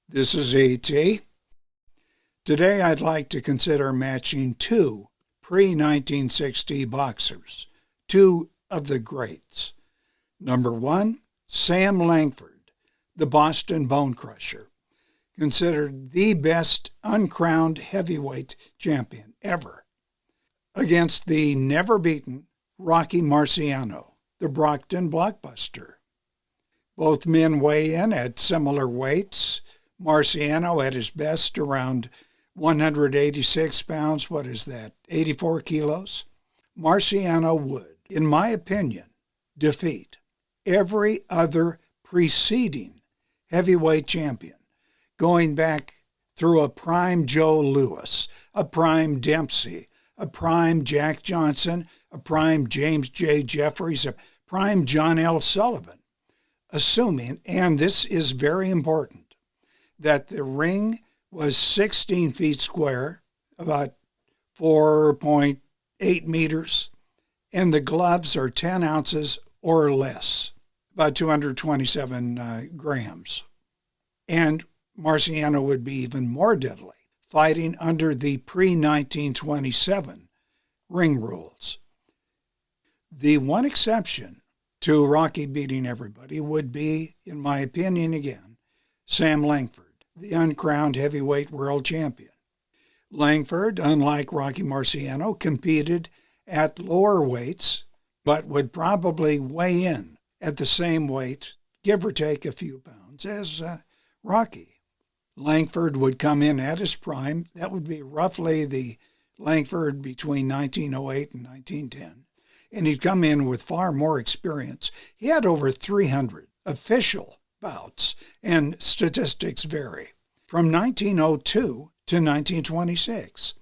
This is A.T. Today I'd like to consider matching two pre-1960 boxers, two of the greats. Number one, Sam Langford, the Boston Bone Crusher, considered the best uncrowned heavyweight champion ever, against the never-beaten Rocky Marciano, the Brockton blockbuster. Both men weigh in at similar weights. Marciano at his best around 186 pounds. What is that? 84 kilos? Marciano would, in my opinion, defeat every other preceding heavyweight champion, going back through a prime Joe Louis, a prime Dempsey, a prime Jack Johnson, a prime James J. Jeffries, a prime John L. Sullivan, assuming, and this is very important, that the ring was 16 feet square, about 4.8 meters, and the gloves are 10 ounces or less, about 227 grams. And Marciano would be even more deadly, fighting under the pre-1927 ring rules. The one exception to Rocky beating everybody would be, in my opinion again, Sam Langford, the uncrowned heavyweight world champion. Langford, unlike Rocky Marciano, competed at lower weights, but would probably weigh in at the same weight, give or take a few pounds, as Rocky. Langford would come in at his prime. That would be roughly the Langford between 1908 and 1910. And he'd come in with far more experience. He had over 300 official bouts, and statistics vary, from 1902 to 1926.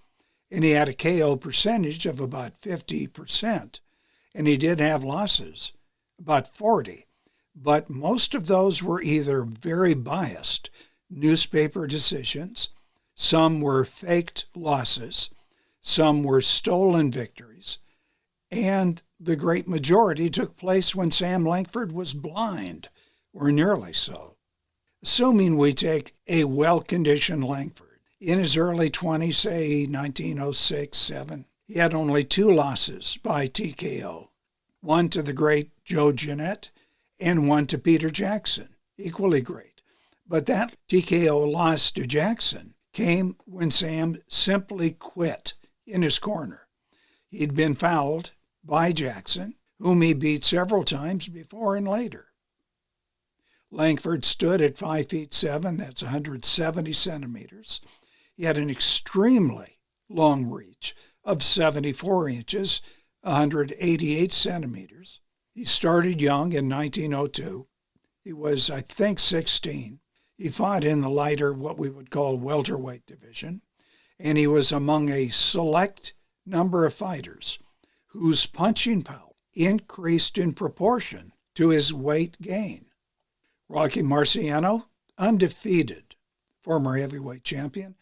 And he had a KO percentage of about 50%. And he did have losses, about 40. But most of those were either very biased newspaper decisions, some were faked losses, some were stolen victories, and the great majority took place when Sam Langford was blind, or nearly so. Assuming we take a well-conditioned Langford, in his early 20s, say 1906-07, he had only 2 losses by TKO, one to the great Joe Jeanette and one to Peter Jackson, equally great. But that TKO loss to Jackson came when Sam simply quit in his corner. He'd been fouled by Jackson, whom he beat several times before and later. Langford stood at 5 feet 7, that's 170 centimeters. He had an extremely long reach of 74 inches, 188 centimeters. He started young in 1902. He was, I think, 16. He fought in the lighter, what we would call welterweight division, and he was among a select number of fighters whose punching power increased in proportion to his weight gain. Rocky Marciano, undefeated former heavyweight champion,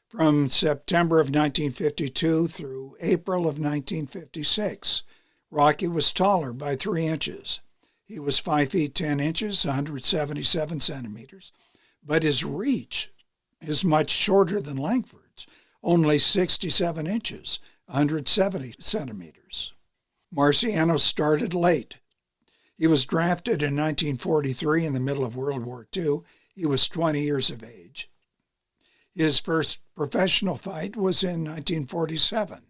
from September of 1952 through April of 1956. Rocky was taller by 3 inches. He was 5 feet 10 inches, 177 centimeters, but his reach is much shorter than Langford's, only 67 inches, 170 centimeters. Marciano started late. He was drafted in 1943 in the middle of World War II. He was 20 years of age. His first professional fight was in 1947,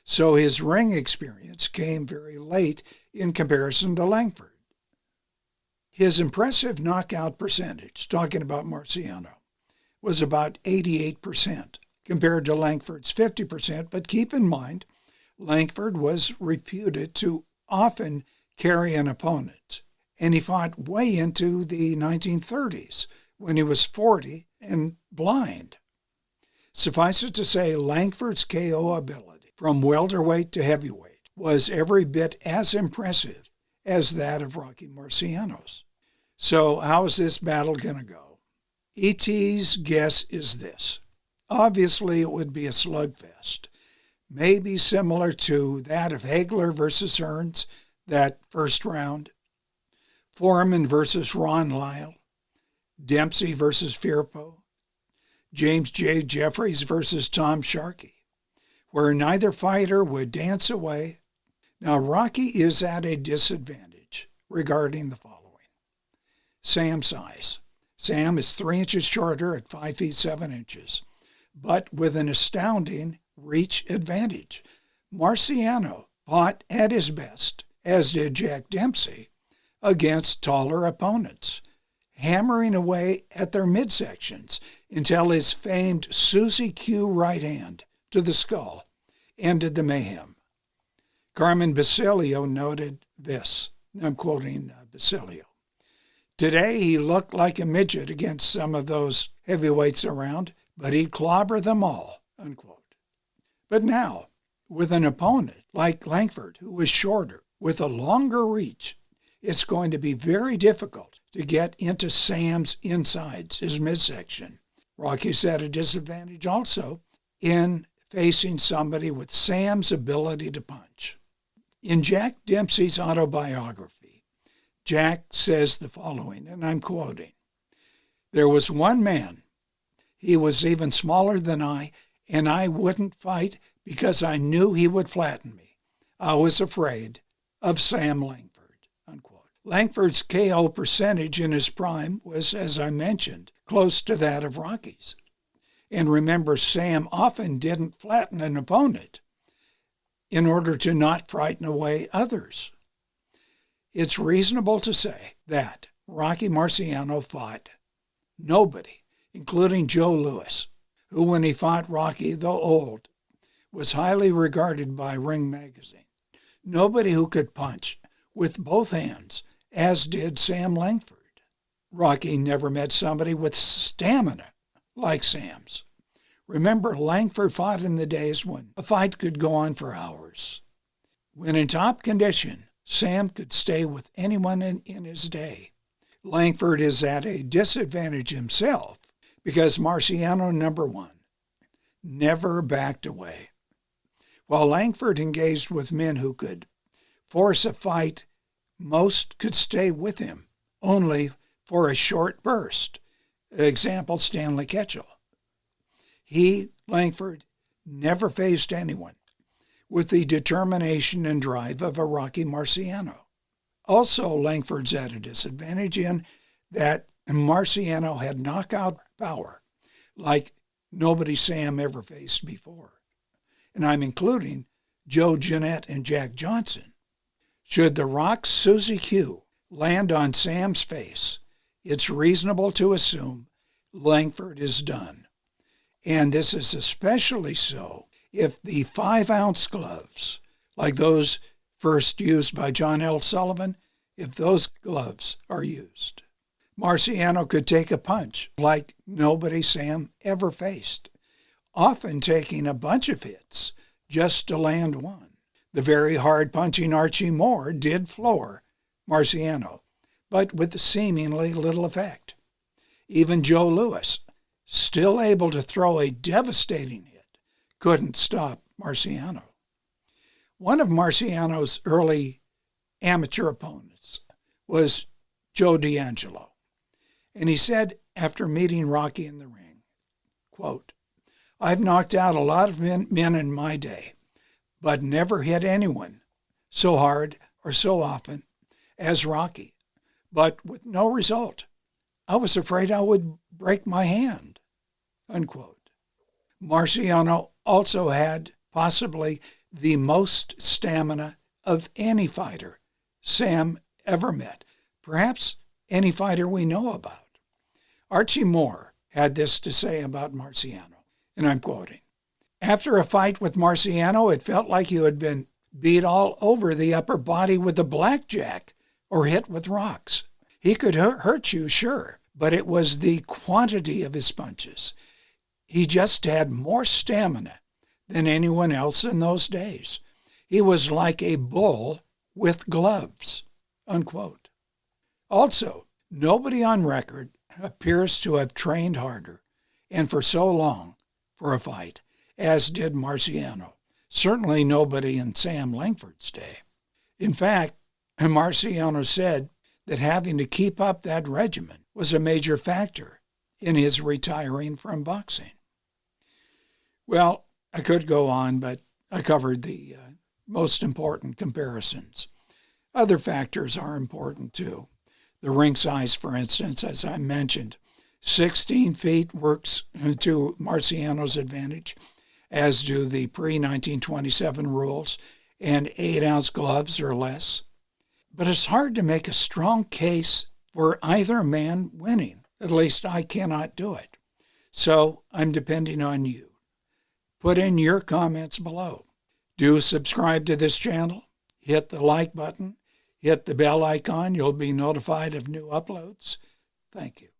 so his ring experience came very late in comparison to Langford. His impressive knockout percentage, talking about Marciano, was about 88% compared to Langford's 50%, but keep in mind, Langford was reputed to often carry an opponent, and he fought way into the 1930s when he was 40 and blind. Suffice it to say, Langford's KO ability from welterweight to heavyweight was every bit as impressive as that of Rocky Marciano's. So how is this battle going to go? E.T.'s guess is this. Obviously, it would be a slugfest, maybe similar to that of Hagler versus Hearns, that first round, Foreman versus Ron Lyle, Dempsey versus Firpo, James J. Jeffries versus Tom Sharkey, where neither fighter would dance away. Now, Rocky is at a disadvantage regarding the following. Sam's size. Sam is 3 inches shorter at 5 feet 7 inches, but with an astounding reach advantage. Marciano fought at his best, as did Jack Dempsey, against taller opponents, hammering away at their midsections until his famed Susie Q right hand to the skull ended the mayhem. Carmen Basilio noted this, I'm quoting Basilio. Today he looked like a midget against some of those heavyweights around, but he'd clobber them all, unquote. But now, with an opponent like Langford, who was shorter, with a longer reach, it's going to be very difficult to get into Sam's insides, his midsection. Rocky's at a disadvantage also in facing somebody with Sam's ability to punch. In Jack Dempsey's autobiography, Jack says the following, and I'm quoting, "There was one man. He was even smaller than I, and I wouldn't fight because I knew he would flatten me. I was afraid of Sam Langford," unquote. Langford's KO percentage in his prime was, as I mentioned, close to that of Rocky's. And remember, Sam often didn't flatten an opponent in order to not frighten away others. It's reasonable to say that Rocky Marciano fought nobody, including Joe Louis, who, when he fought Rocky, though old, was highly regarded by Ring magazine. Nobody who could punch with both hands, as did Sam Langford. Rocky never met somebody with stamina like Sam's. Remember, Langford fought in the days when a fight could go on for hours. When in top condition, Sam could stay with anyone in his day. Langford is at a disadvantage himself because Marciano, number one, never backed away. While Langford engaged with men who could force a fight, most could stay with him only for a short burst. Example, Stanley Ketchel. He, Langford, never faced anyone with the determination and drive of a Rocky Marciano. Also, Langford's at a disadvantage in that Marciano had knockout power like nobody Sam ever faced before. And I'm including Joe Jeanette and Jack Johnson. Should the Rock's Susie Q land on Sam's face, it's reasonable to assume Langford is done. And this is especially so if the 5-ounce gloves, like those first used by John L. Sullivan, if those gloves are used. Marciano could take a punch like nobody Sam ever faced, often taking a bunch of hits just to land one. The very hard-punching Archie Moore did floor Marciano, but with seemingly little effect. Even Joe Louis, still able to throw a devastating hit, couldn't stop Marciano. One of Marciano's early amateur opponents was Joe D'Angelo, and he said after meeting Rocky in the ring, quote, "I've knocked out a lot of men in my day, but never hit anyone so hard or so often as Rocky, but with no result. I was afraid I would break my hand," unquote. Marciano also had possibly the most stamina of any fighter Sam ever met, perhaps any fighter we know about. Archie Moore had this to say about Marciano, and I'm quoting, "After a fight with Marciano, it felt like you had been beat all over the upper body with a blackjack or hit with rocks. He could hurt you, sure, but it was the quantity of his punches. He just had more stamina than anyone else in those days. He was like a bull with gloves," unquote. Also, nobody on record appears to have trained harder and for so long for a fight as did Marciano. Certainly nobody in Sam Langford's day. In fact, Marciano said that having to keep up that regimen was a major factor in his retiring from boxing. Well, I could go on, but I covered the most important comparisons. Other factors are important too. The ring size, for instance, as I mentioned, 16 feet works to Marciano's advantage, as do the pre-1927 rules, and 8-ounce gloves or less. But it's hard to make a strong case for either man winning. At least I cannot do it. So I'm depending on you. Put in your comments below. Do subscribe to this channel. Hit the like button. Hit the bell icon. You'll be notified of new uploads. Thank you.